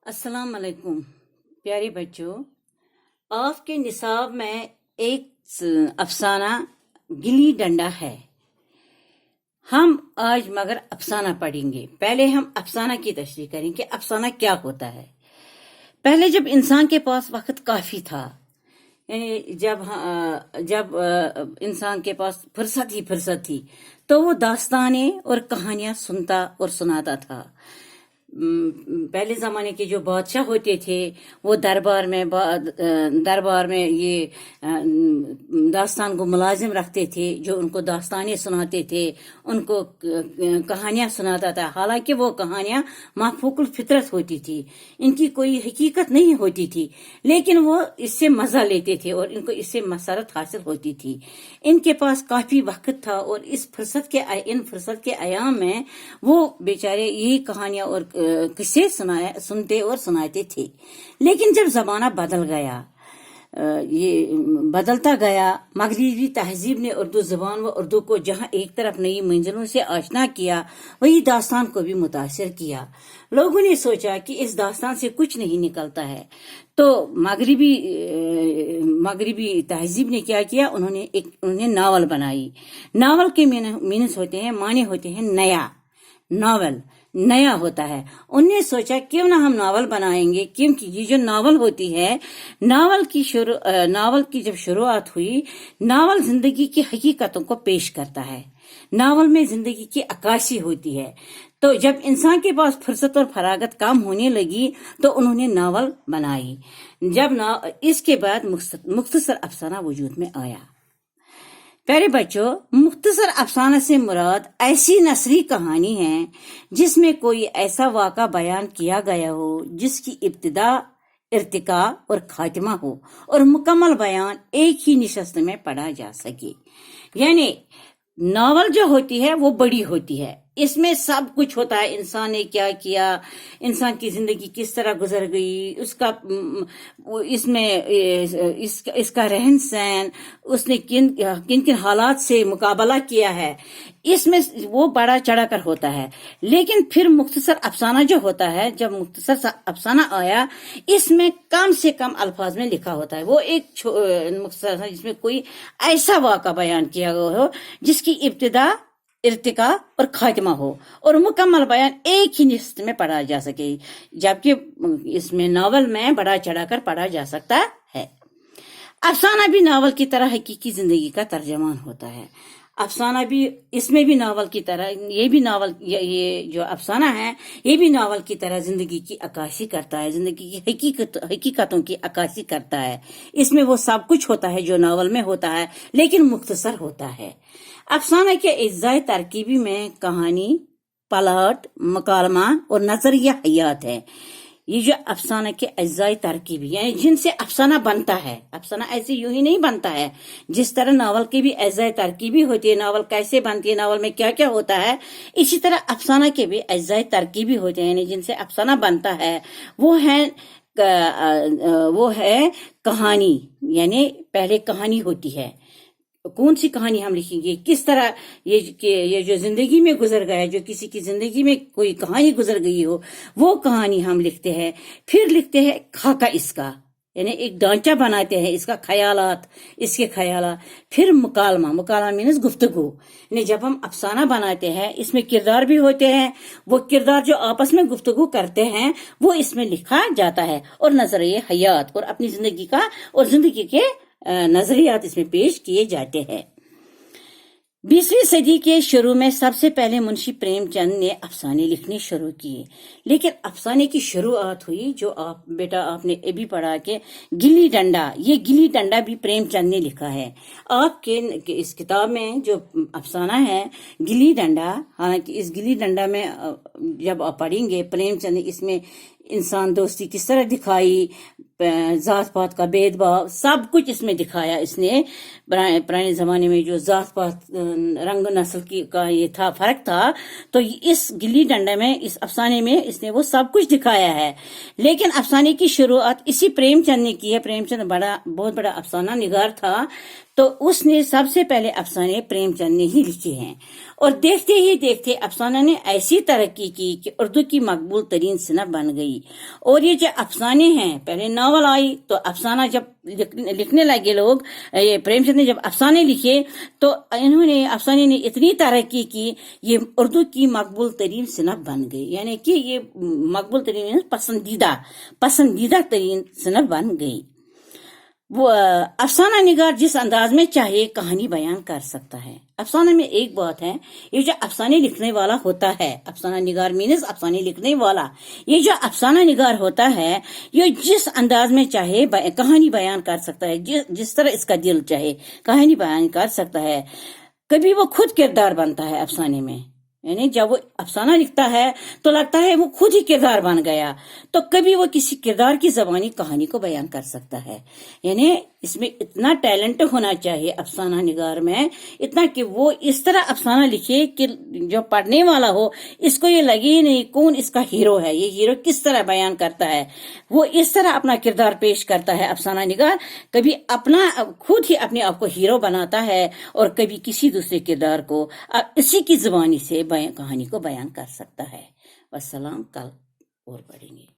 अस्सलाम वालेकुम प्यारे बच्चों। आप के निसाब में एक अफसाना गिल्ली डंडा है। हम आज मगर अफसाना पढ़ेंगे। पहले हम अफसाना की तशरीह करेंगे कि अफसाना क्या होता है। पहले जब इंसान के पास वक्त काफी था, यानी जब इंसान के पास फुर्सत थी तो वो दास्तानें और कहानियां सुनता और सुनाता था। पहले जमाने के जो बादशाह होते थे वो दरबार में ये दास्तान को मुलाजिम रखते थे जो उनको दास्तानें सुनाते थे, उनको कहानियां सुनाता था। हालांकि वो कहानियां माफूकुल फितरत होती थी, इनकी कोई हकीकत नहीं होती थी, लेकिन वो इससे मजा लेते थे और इनको इससे मसरत हासिल होती थी। इनके पास काफी वक्त था और इन फुर्सत के अयाम में वो बेचारे यही कहानियां और किस्से सुनते और सुनाते थे। लेकिन जब जमाना बदल गया, ये बदलता गया, मगरिबी तहजीब ने उर्दू जुबान व उर्दू को जहां एक तरफ नई मंजिलों से आशना किया, वही दास्तान को भी मुतासिर किया। लोगों ने सोचा कि इस दास्तान से कुछ नहीं निकलता है, तो मगरिबी तहजीब ने क्या किया, उन्होंने नावल बनाई। नावल के मीनिंग्स होते हैं, माने होते हैं नया, नावल नया होता है। उनने सोचा क्यों ना हम नावल बनाएंगे, क्योंकि ये जो नावल होती है, नावल की जब शुरुआत हुई, नावल जिंदगी की हकीकतों को पेश करता है। नावल में जिंदगी की अक्कासी होती है। तो जब इंसान के पास फुर्सत और फरागत कम होने लगी तो उन्होंने नावल बनाई। इसके बाद मुख्तसर अफसाना वजूद में आया। प्यारे बच्चों, मुख्तसर अफसाना से मुराद ऐसी नसरी कहानी है जिसमें कोई ऐसा वाक़ा बयान किया गया हो जिसकी इब्तिदा, इर्तिका और खात्मा हो और मुकम्मल बयान एक ही निशस्त में पढ़ा जा सके। यानी नावल जो होती है वो बड़ी होती है, इसमें सब कुछ होता है। इंसान ने क्या किया, इंसान की जिंदगी किस तरह गुजर गई, इसका रहन सहन, उसने किन किन हालात से मुकाबला किया है, इसमें वो बड़ा चढ़ा कर होता है। लेकिन फिर मुख्तसर अफसाना जो होता है, जब मुख्तसर अफसाना आया, इसमें कम से कम अल्फाज में लिखा होता है। वो एक मुख्तसर जिसमें कोई ऐसा वाक़ा बयान किया गया हो जिसकी इब्तिदा, इर्तिका और खात्मा हो और मुकम्मल बयान एक ही निश्चित में पढ़ा जा सके, जबकि इसमें नावल में बड़ा चढ़ाकर पढ़ा जा सकता है। अफसाना भी नावल की तरह हकीकी जिंदगी का तर्जमान होता है। अफसाना भी, इसमें भी नावल की तरह, ये जो अफसाना है, ये भी नावल की तरह जिंदगी की अक्कासी करता है, जिंदगी की हकीकतों की अक्कासी करता है। इसमें वो सब कुछ होता है जो नावल में होता है, लेकिन मुख्तसर होता है। अफसाना के इज्जाए तरकीबी में कहानी, प्लॉट, मुकालमा और नजरिया हयात है। ये जो अफसाना के अज्जाए तरकीबी यानी जिनसे अफसाना बनता है, अफसाना ऐसे यूं ही नहीं बनता है। जिस तरह नावल की भी अज्जाए तरकीबी होती है, नावल कैसे बनती है, नावल में क्या क्या होता है, इसी तरह अफसाना के भी अज्जाए तरकीबी होते हैं, यानी जिनसे अफसाना बनता है। वो है कहानी, यानी पहले कहानी होती है। कौन सी कहानी हम लिखेंगे, किस तरह ये जो जिंदगी में गुजर गया, जो किसी की जिंदगी में कोई कहानी गुजर गई हो, वो कहानी हम लिखते हैं। फिर लिखते हैं खाका इसका, यानी एक ढांचा बनाते हैं इसके ख्यालात। फिर मुकालमा मीन्स गुफ्तगू, यानी जब हम अफसाना बनाते हैं, इसमें किरदार भी होते हैं, वो किरदार जो आपस में गुफ्तगू करते हैं वो इसमें लिखा जाता है। और नजरिए हयात और अपनी जिंदगी का और जिंदगी के नजरियात इसमें पेश किए जाते हैं। 20वीं सदी के शुरू में सबसे पहले मुंशी प्रेमचंद ने अफसाने लिखने शुरू किए। लेकिन अफसाने की शुरुआत हुई जो आपने अभी पढ़ा के गिल्ली डंडा, ये गिल्ली डंडा भी प्रेमचंद ने लिखा है। आपके इस किताब में जो अफसाना है गिल्ली डंडा, हालांकि इस गिल्ली डंडा में जब आप पढ़ेंगे, प्रेमचंद ने इसमें इंसान दोस्ती किस तरह दिखाई, ذات پات کا بید بھاؤ سب کچھ اس میں دکھایا اس نے. پرانے زمانے میں جو ذات پات رنگ نسل کا یہ تھا فرق تھا تو اس گلی ڈنڈا میں اس افسانے میں اس نے وہ سب کچھ دکھایا ہے. لیکن افسانے کی شروعات اسی پریم چند نے کی ہے. پریم چند بہت بڑا افسانہ نگار تھا تو اس نے سب سے پہلے افسانے پریم چند نے ہی لکھے ہیں. اور دیکھتے ہی دیکھتے افسانہ نے ایسی ترقی کی کہ اردو کی مقبول ترین صنف بن گئی. اور یہ جو افسانے ہیں پہلے ناول آئی تو افسانہ جب لکھنے لگے لوگ یہ پریم چند نے جب افسانے لکھے تو افسانے نے اتنی ترقی کی یہ اردو کی مقبول ترین صنف بن گئی. یعنی کہ یہ مقبول ترین پسندیدہ ترین صنف بن گئی. وہ افسانہ نگار جس انداز میں چاہے کہانی بیان کر سکتا ہے. افسانہ میں ایک بات ہے یہ جو افسانے لکھنے والا ہوتا ہے افسانہ نگار مینز افسانے لکھنے والا یہ جو افسانہ نگار ہوتا ہے یہ جس انداز میں چاہے کہانی بیان کر سکتا ہے. جس طرح اس کا دل چاہے کہانی بیان کر سکتا ہے. کبھی وہ خود کردار بنتا ہے افسانے میں. یعنی جب وہ افسانہ لکھتا ہے تو لگتا ہے وہ خود ہی کردار بن گیا. تو کبھی وہ کسی کردار کی زبانی کہانی کو بیان کر سکتا ہے. یعنی اس میں اتنا ٹیلنٹ ہونا چاہیے افسانہ نگار میں اتنا کہ وہ اس طرح افسانہ لکھے کہ جو پڑھنے والا ہو اس کو یہ لگے ہی نہیں کون اس کا ہیرو ہے. یہ ہیرو کس طرح بیان کرتا ہے وہ اس طرح اپنا کردار پیش کرتا ہے افسانہ نگار. کبھی خود ہی اپنے آپ کو ہیرو بناتا ہے اور کبھی کسی دوسرے کردار کو اسی کی زبانی سے کہانی کو بیان کر سکتا ہے. والسلام. کل اور پڑھیں گے.